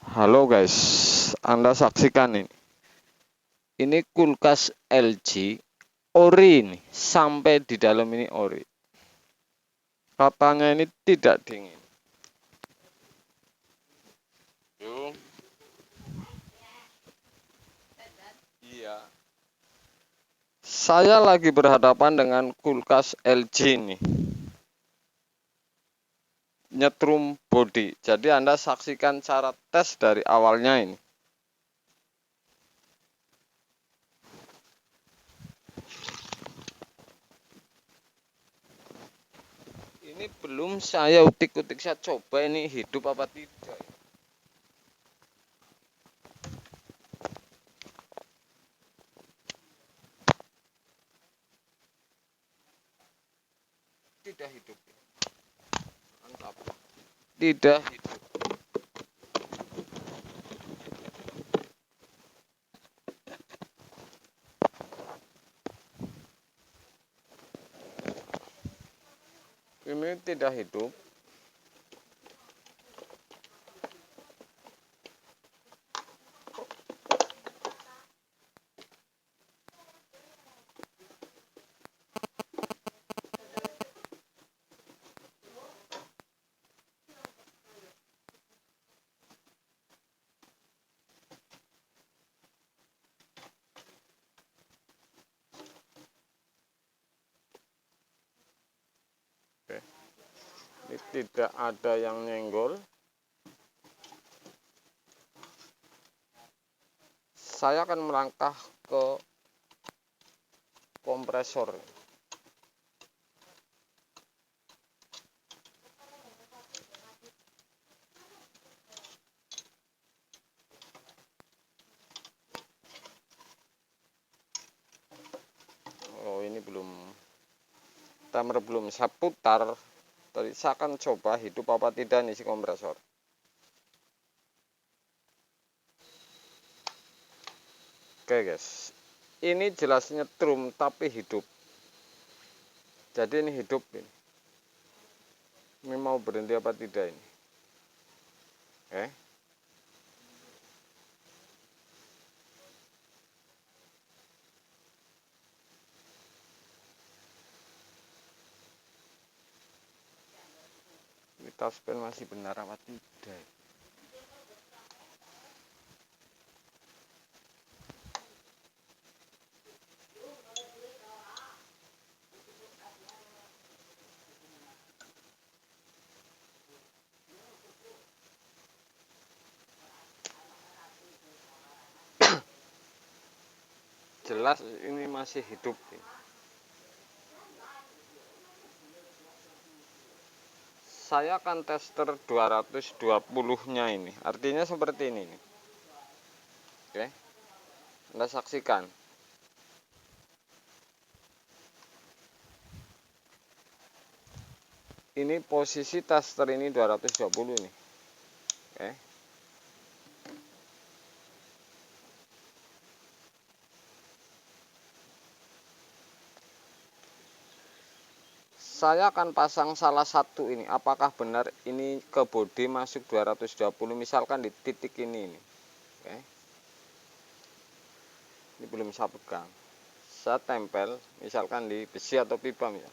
Halo guys, Anda saksikan ini. Ini kulkas LG ori ini, sampai di dalam ini ori. Katanya ini tidak dingin. Yuk. Iya. Saya lagi berhadapan dengan kulkas LG ini. Nyetrum body. Jadi Anda saksikan cara tes dari awalnya ini. Ini belum saya utik-utik, saya coba ini hidup apa tidak. Tidak hidup. Mantap. Tidak hidup. Ini tidak hidup. Ini tidak ada yang nyenggol. Saya akan melangkah ke kompresor. Oh, ini belum, timer belum saya putar. Tadi saya akan coba hidup apa tidak nih si kompresor. Oke guys, ini jelasnya nyetrum tapi hidup. Jadi ini hidup ini. Ini mau berhenti apa tidak ini? Oke. Ini touchpen masih benar apa tidak? Jelas ini masih hidup. Saya akan tester 220-nya ini. Artinya seperti ini nih. Oke. Anda saksikan. Ini posisi tester ini 220 nih. Oke. Saya akan pasang salah satu ini. Apakah benar ini ke bodi masuk 220, misalkan di titik ini. Oke. Ini belum saya pegang. Saya tempel misalkan di besi atau pipa misal.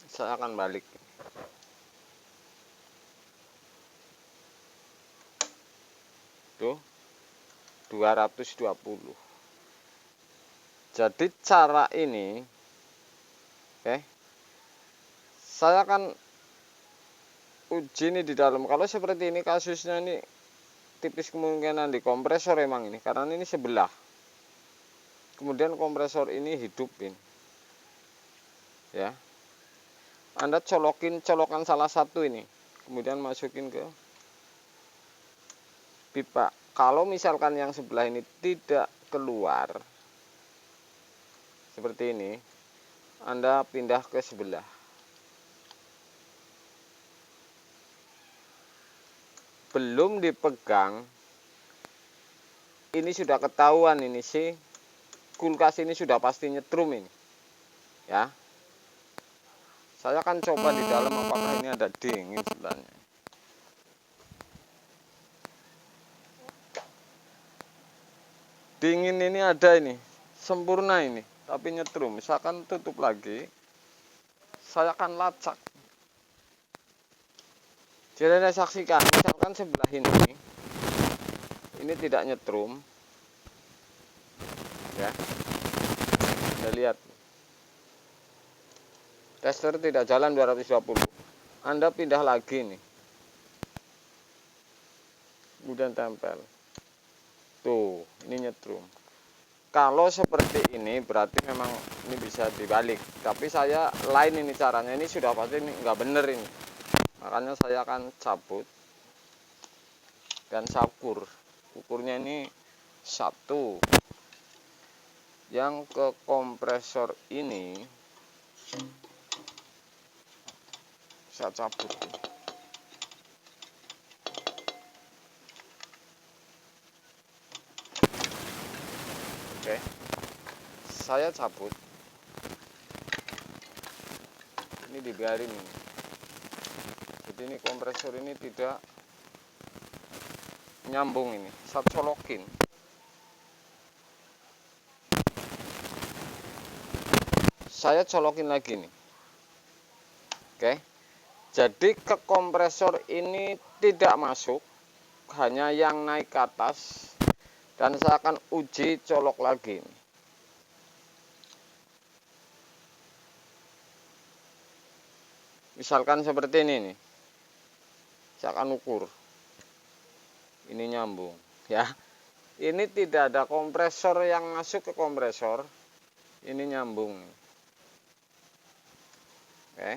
Saya akan balik. Tuh 220. Jadi cara ini, oke, saya akan uji ini di dalam. Kalau seperti ini kasusnya ini tipis kemungkinan di kompresor emang ini, karena ini sebelah. Kemudian kompresor ini hidupin. Ya. Anda colokan salah satu ini. Kemudian masukin ke pipa. Kalau misalkan yang sebelah ini tidak keluar seperti ini, Anda pindah ke sebelah. Belum dipegang, ini sudah ketahuan ini sih, kulkas ini sudah pasti nyetrum ini. ya. Saya akan coba di dalam apakah ini ada dingin sebenarnya. Dingin ini ada ini, sempurna ini, tapi nyetrum. Misalkan tutup lagi, saya akan lacak. Jadi Anda saksikan, misalkan sebelah ini tidak nyetrum, ya. Anda lihat, tester tidak jalan 220. Anda pindah lagi nih, kemudian tempel. Tuh, ini nyetrum. Kalau seperti ini berarti memang ini bisa dibalik. Tapi saya lain ini caranya. Ini sudah pasti ini nggak bener ini. Makanya saya akan cabut dan saya ukur. Ukurnya ini 1. Yang ke kompresor ini saya cabut. Oke, saya cabut. Ini dibiarin ini. Jadi ini kompresor ini tidak nyambung ini. Saya colokin. Saya colokin lagi nih. Oke. Jadi ke kompresor ini tidak masuk, hanya yang naik ke atas. Dan saya akan uji colok lagi. Misalkan seperti ini nih. Saya akan ukur. Ini nyambung, ya. Ini tidak ada kompresor yang masuk ke kompresor. Ini nyambung. Oke.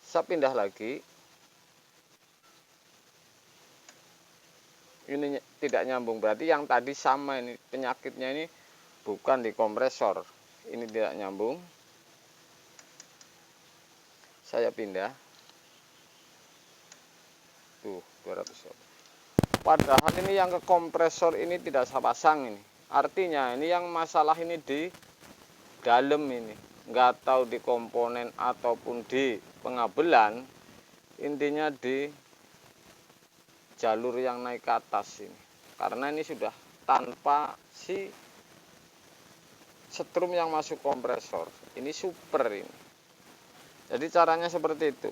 Saya pindah lagi. Ini tidak nyambung, berarti yang tadi sama ini, penyakitnya ini bukan di kompresor. Ini tidak nyambung. Saya pindah. Tuh, 200. Padahal ini yang ke kompresor ini tidak saya pasang ini. Artinya ini yang masalah ini di dalam ini. Nggak tahu di komponen ataupun di pengabelan. Intinya di jalur yang naik ke atas ini, karena ini sudah tanpa si setrum yang masuk kompresor. Ini super ini. Jadi caranya seperti itu.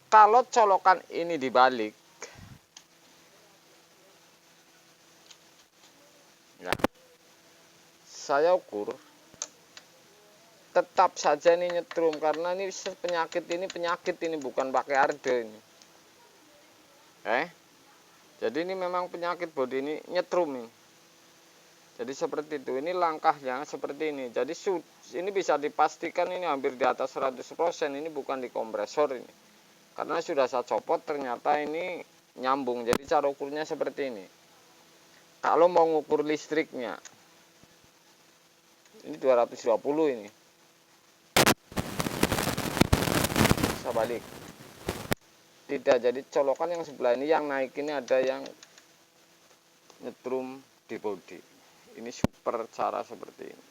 Kalau colokan ini dibalik, ya, saya ukur, tetap saja ini nyetrum karena ini penyakit ini bukan pakai arde ini. Jadi ini memang penyakit bodi ini nyetrum ini. Jadi seperti itu. Ini langkahnya seperti ini. Jadi ini bisa dipastikan ini hampir di atas 100%. Ini bukan di kompresor ini. Karena sudah saya copot ternyata ini nyambung. Jadi cara ukurnya seperti ini. Kalau mau ngukur listriknya, ini 220 ini. Saya balik. Tidak, jadi colokan yang sebelah ini yang naik ini ada yang nyetrum di bodi. Ini super cara seperti ini.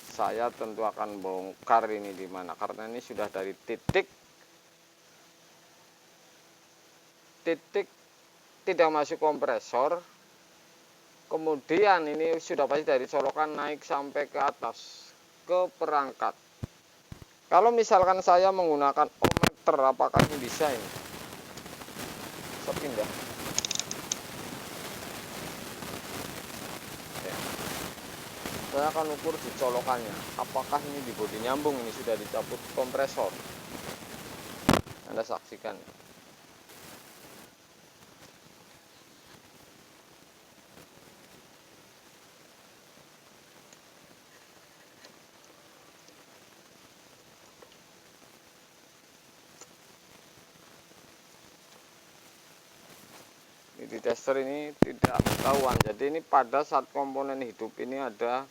Saya tentu akan bongkar ini di mana, karena ini sudah dari titik tidak masuk kompresor. Kemudian ini sudah pasti dari colokan naik sampai ke atas ke perangkat. Kalau misalkan saya menggunakan ohmmeter, apakah ini bisa ini? Saya pindah. Oke. Saya akan ukur di colokannya. Apakah ini di bodi nyambung? Ini sudah dicabut kompresor. Anda saksikan. Di tester ini tidak ketahuan. Jadi ini pada saat komponen hidup ini ada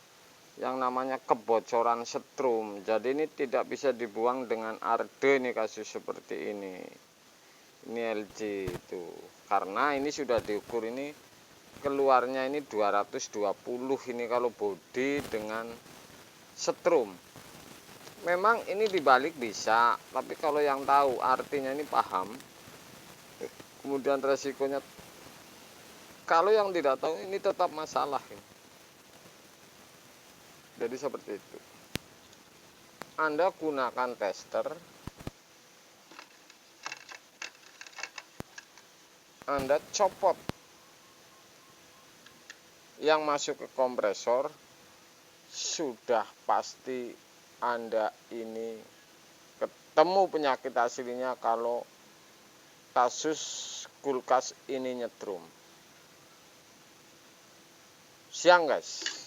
yang namanya kebocoran setrum. Jadi ini tidak bisa dibuang dengan arde nih kasus seperti ini. Ini LG itu. Karena ini sudah diukur, ini keluarnya ini 220 ini kalau bodi dengan setrum. Memang ini dibalik bisa, tapi kalau yang tahu artinya ini paham, kemudian resikonya, kalau yang tidak tahu ini tetap masalah. Jadi seperti itu. Anda gunakan tester, Anda copot yang masuk ke kompresor, sudah pasti Anda ini ketemu penyakit aslinya kalau kasus kulkas ini nyetrum. Siang guys.